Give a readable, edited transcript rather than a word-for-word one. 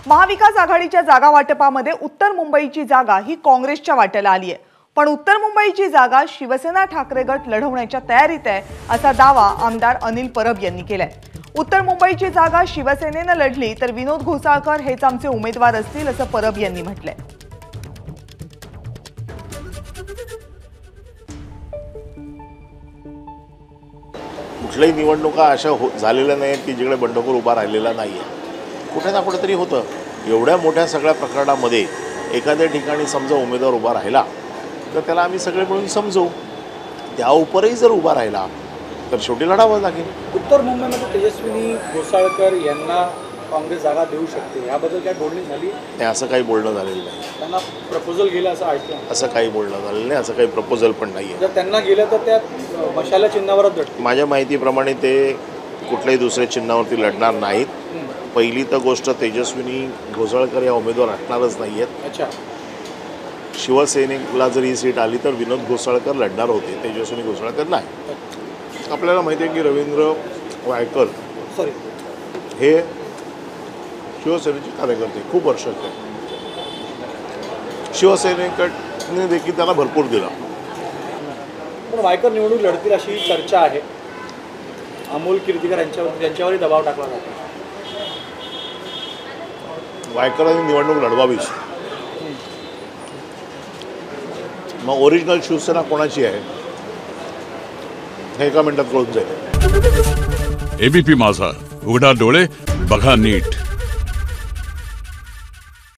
महाविकास आघाडीच्या जागा वाटपामध्ये उत्तर मुंबईची जागा ही काँग्रेसच्या वाट्याला आली आहे, पण उत्तर मुंबईची जागा शिवसेना ठाकरे गट लढवण्याच्या तयारीत आहे असा दावा आमदार अनिल परब यांनी केलाय। उत्तर मुंबईची जागा शिवसेनेने लढली तर विनोद घोसाळकर हेच आमचे उमेदवार असतील असं परब यांनी म्हटलंय। कुठल्याही निवडणुका अशा झालेल्या नाहीत की जिकडे बंडखोर उभा राहिलेला नाही आहे। कुठे ना कुठेतरी होतं। एवढ्या मोठ्या सगळ्या प्रकरणामध्ये एखाद्या ठिकाणी समजा उमेदवार उभा राहिला तर त्याला आम्ही सगळे मिळून समजू, त्या उपरही जर उभा राहिला तर शेवटी लढावं लागेल। उत्तर मुंबईमध्ये तेजस्विनी घोसाळकर यांना काँग्रेस जागा देऊ शकते याबद्दल काय बोलणी झाली? नाही, असं काही बोलणं झालेलं नाही। त्यांना प्रपोजल गेलं असं ऐकलं? असं काही बोलणं झालेलं नाही, असं काही प्रपोजल पण नाही आहे। जर त्यांना गेलं तर त्या मशाला चिन्हावरच लढतील? माझ्या माहितीप्रमाणे ते कुठल्याही दुसऱ्या चिन्हावरती लढणार नाहीत। पहिली तर गोष्ट, तेजस्विनी घोसाळकर या उमेदवार असणारच नाही आहेत। अच्छा, शिवसेनेला जर ही सीट आली तर विनोद घोसाळकर लढणार होते, तेजस्विनी घोसाळकर नाही। आपल्याला माहिती आहे की रवींद्र वायकर हे शिवसेनेचे कार्यकर्ते खूप वर्षाचे, शिवसेनेकडे देखील त्यांना भरपूर दिला। पण वायकर निवडणूक लढतील अशी चर्चा आहे। अमोल कीर्तिकर यांच्यावरही दबाव टाकला जातो। वायकरांनी निवडणूक लढवावीच। मग ओरिजिनल शिवसेना कोणाची आहे हे एका मिनिटात कळून जाईल। एबीपी माझा, उघडा डोळे बघा नीट।